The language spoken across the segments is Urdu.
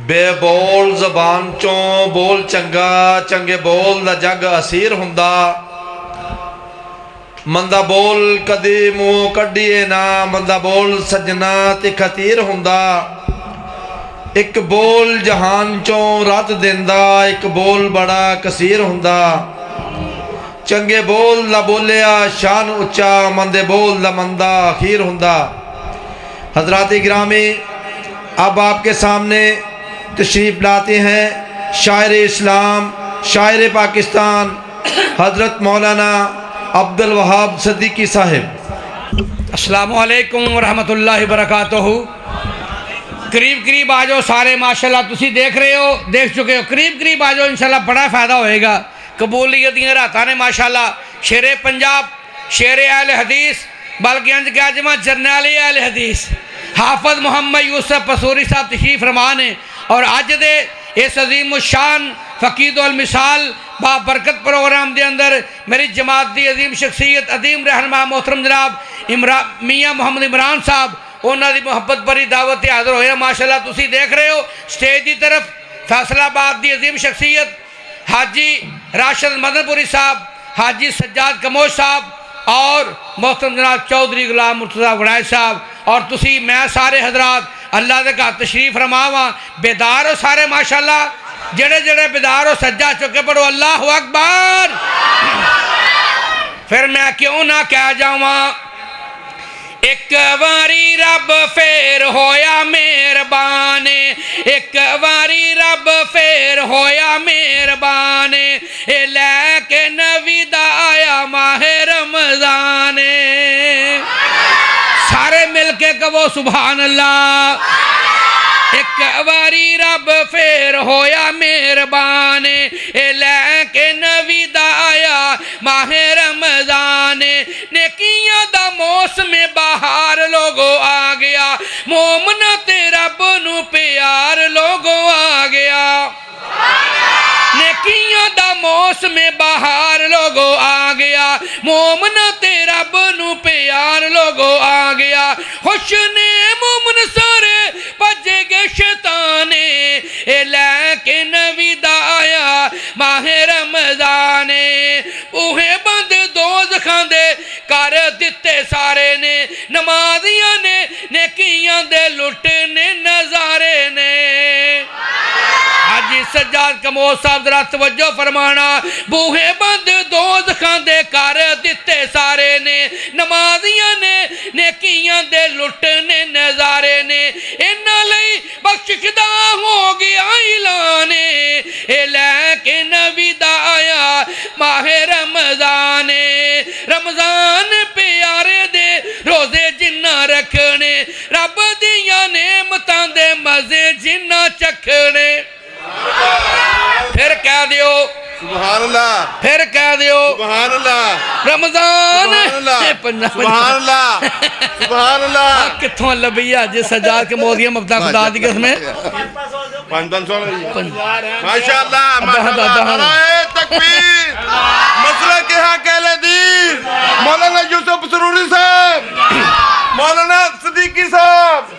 بے بول زبان چوں بول چنگا چنگے بول دا جگ اسیر ہوندا مندہ بول کدی منہ کڈیے نا مندہ بول سجنا تے خطیر ہوندا ایک بول جہان چوں رات دیندا ایک بول بڑا کثیر ہوندا چنگے بول دا بولیا شان اچا مندے بول دا مندہ اخیر ہوندا۔ حضرات گرامی، اب آپ کے سامنے تشریف لاتے ہیں شاعر اسلام شاعر پاکستان حضرت مولانا عبد الوہاب صدیقی صاحب۔ السلام علیکم ورحمۃ اللہ وبرکاتہ۔ قریب آ جاؤ سارے، ماشاءاللہ تسی دیکھ رہے ہو، دیکھ چکے ہو، قریب آ جاؤ، انشاءاللہ بڑا فائدہ ہوئے گا۔ قبولیت دیاں راتاں نے ماشاءاللہ شیر پنجاب، شیر اہل حدیث، بلکہ انج کیا جمع جرنیل اہل حدیث حافظ محمد یوسف پسوری صاحب تشریف فرمان ہیں، اور آج دے اس عظیم الشان فقید المثال بابرکت پروگرام دے اندر میری جماعت دی عظیم شخصیت عظیم رہنما محترم جناب میاں محمد عمران صاحب انہاں دی محبت بری دعوت حاضر ہوئے ہیں۔ ماشاءاللہ تسی دیکھ رہے ہو سٹیج دی طرف فیصل آباد دی عظیم شخصیت حاجی راشد مدن پوری صاحب، حاجی سجاد کموش صاحب اور محترم جناب چودھری غلام مرتضیٰ وڑائچ صاحب، اور تسی میں سارے حضرات اللہ دے کا تشریف فرماواں بیدار ہو سارے ماشاءاللہ، جڑے بیدار ہو سجا چکے پڑھو اللہ اکبر۔ پھر میں کیوں نہ کہہ جاواں ایک واری رب پھر ہویا مہربان، ایک واری رب پھر ہویا مہربان، لے کے نوی دا آیا ماہ رمضان۔ سارے مل کے کہو سبحان اللہ۔ ایک واری رب پھر ہویا مہربان، لے کے نوی دا آیا ماہ رمضان، نیکیاں دا موسم بہار لوگو آ گیا، مومن تے رب نو پیار لوگو آ گیا۔ نیکیاں دا موسم بہار لوگو آ گیا، مومن تے رب نو پیار لوگو آ گیا، خوش نے مومن سارے بجے گے شیطانے، لے کے نوی دا آیا ماہ رمضانے، بوہے بند دوزخاں دے کر دتے سارے نے، نمازیاں نے نیکیاں دے لٹنے نظارے نے۔ حاجی سجاد کموش صاحب ذرا توجہ فرمانا، بوہے بند دوزخاں دے کر دتے سارے نے، نمازیاں نے نیکیاں دے لٹنے نظارے نے، انہاں لئی بخشدہ ہو گیا اعلان، لے کے نوی دا آیا ماہ رمضان، رمضان پیارے دے روزے جنہ رکھنے، رب دیاں نعمتاں دے مزے جنہ چکھنے۔ پھر کہہ دیو سبحان اللہ، پھر کہہ دیو سبحان اللہ، رمضان سبحان اللہ، سبحان اللہ۔ کتھوں لبیا جی سجاد کے موضیہ مبتا خدا دی قسم ہے۔ ماشاءاللہ ماشاءاللہ، نعرہ تکبیر، مسئلہ کے ہاں کہلے دی مولانا یوسف سروری صاحب، مولانا صدیقی صاحب۔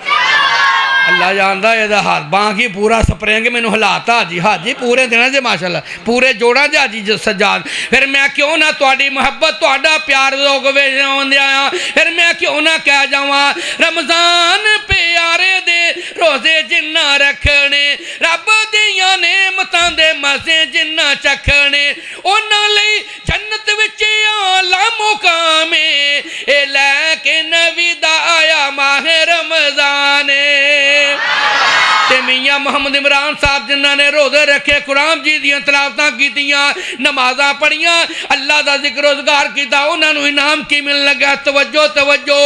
اللہ جاندہ یہ دا ہاتھ بانکی پورا سپرینگے میں نو ہلاتا جی، ہاں جی پورے دینا جی ماشاءاللہ، پورے جوڑا جا جی سجاد۔ پھر میں کیوں نہ تواڈی محبت تواڈا پیار لوگ ویجاؤں دے آیا، پھر میں کیوں نہ کہہ جاواں رمضان پیارے دے روزے جنہ رکھنے، رب دیاں نعمتاں دے مزے جنہ چکھنے، انہاں لئی جنت وچ اعلیٰ مقام، لے کے نوی دا آیا ماہ رمضان۔ تے میاں محمد عمران صاحب جنہاں نے روزے رکھے، قرآن جی دیاں تلاوتاں کیتیاں، نمازاں پڑھیاں، اللہ دا ذکر روزگار کیتا، انہاں نو انعام کی مل لگا۔ توجہ توجہ،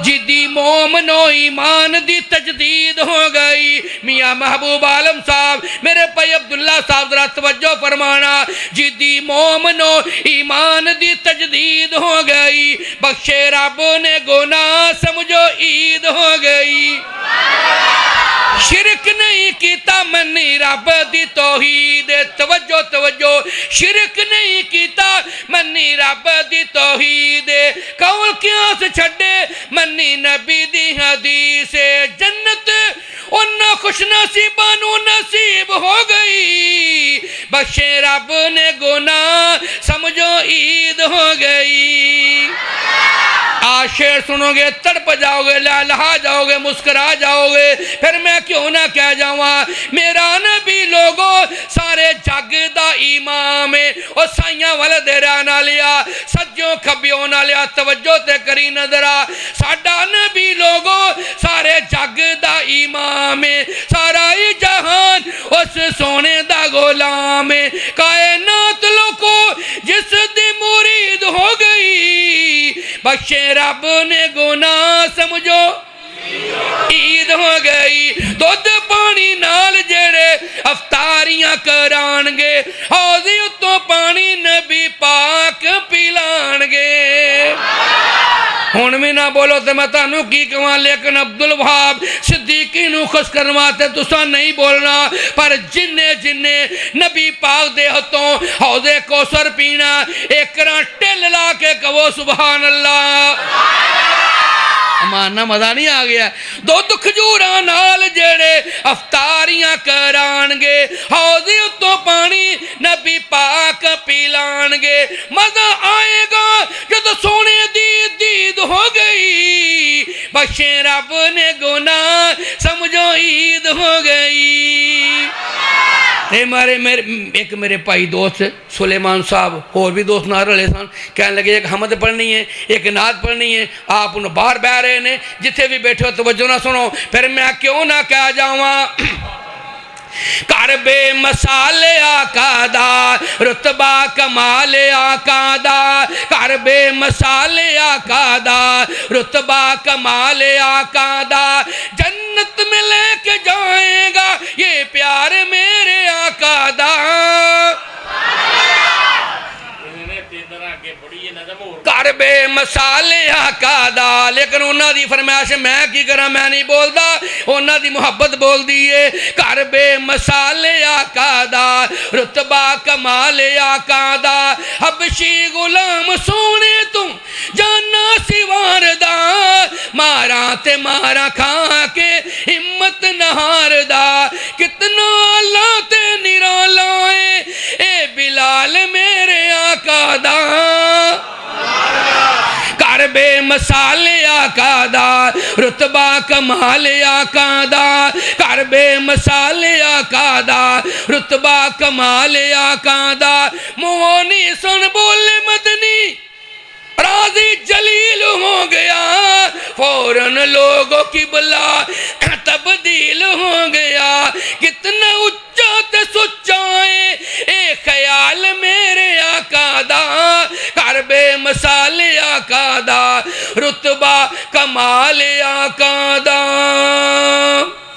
جدی مومنو ایمان دی تجدید ہو گئی۔ میاں محبوب عالم صاحب، میرے بھائی عبداللہ صاحب ذرا توجہ فرمانا، جدی مومنو ایمان دی تجدید ہو گئی، بخشے رب نے گناہ سمجھو عید ہو گئی۔ شرک نہیں کیتا منی رب دی توحید، توجہ توجہ، شرک نہیں کیتا منی رب دی توحید، قول قیاس چھڑے منی نبی دی حدیث، جنت ان خوش نصیباں نو نصیب ہو گئی بخشے رب نے گناہ سمجھو عید ہو گئی آج شعر سنو گے تڑپ جاؤ گے لہا جاؤ گے مسکرا جاؤ گے پھر میں کیوں نہ کہہ جاؤں میرا نبی لوگوں سارے جگ دا امام او سائیاں والے دیرہ نہ لیا سجوں کھبیوں نہ لیا توجہ تے کری نظرہ ساڑھا نبی لوگوں سارے جگ دا امام سارا ہی جہان اس سونے دا غلام کائنات لوگو جس دی مرید ہو گئی بخشے رب نے گناہ سمجھو عید ہو گئی دودھ پانی نال جڑے افطاریاں کرانگے حوضی اتوں پانی نبی پاک پلانگے ہون میں نہ بولو تے میں تانوں کی کہاں لیکن عبدالوہاب صدیقی نو خوش کرواتے تسا نہیں بولنا پر جننے نبی پاک دے ہتوں حوض کوثر پینا ایک ران ٹل لا کے کہو سبحان اللہ ماننا مزہ نہیں آ گیا دودھ کھجوراں نال جڑے افطاریاں کرانگے حوضی اتوں پانی نبی پاک پیلانگے مزہ آئے گا جب سونے دید ہو گئی بخشے رب نے گناہ سمجھو عید ہو گئی ایک میرے پائی دوست سلیمان صاحب اور بھی دوست نہ رلے سن کہنے لگے ایک حمد پڑھنی ہے ایک نعت پڑھنی ہے آپ انہوں باہر بہ رہے ہیں جتھے بھی بیٹھے ہو توجہ نہ سنو پھر میں کیوں نہ کہہ جاؤں کر بے مثال آقا دا رتبہ کمال آقا دا کر بے مثال آقا دا رتبہ کمال آقا دا جنت میں لے کے جائے گا یہ پیار میرے آقا دا کر بے مثال آقا دا لیکن انہاں دی فرمائش میں کی کرا میں نہیں بول دا انہاں دی محبت بول دیئے کر بے مثال آقا دا رتبہ کمال آقا دا حبشی غلام سونے تم جانا سوار دا مارا تے مارا کھا کے ہمت نہار دا کتنا اللہ تے نرالائے اے بلال میرے آقا دا کر بے مثال آقا دا رتبہ کمال آقا دا کر بے مثال آقا دا رتبہ کمال آقا دا موہنی سن بولے مدنی راضی جلیل ہو گیا فوراً لوگوں کی بلا تبدیل ہو گیا کتنا اچھا تے سچائے اے خیال میرے آقا دا کر بے مثال آقا دا رتبہ کمال آقا دا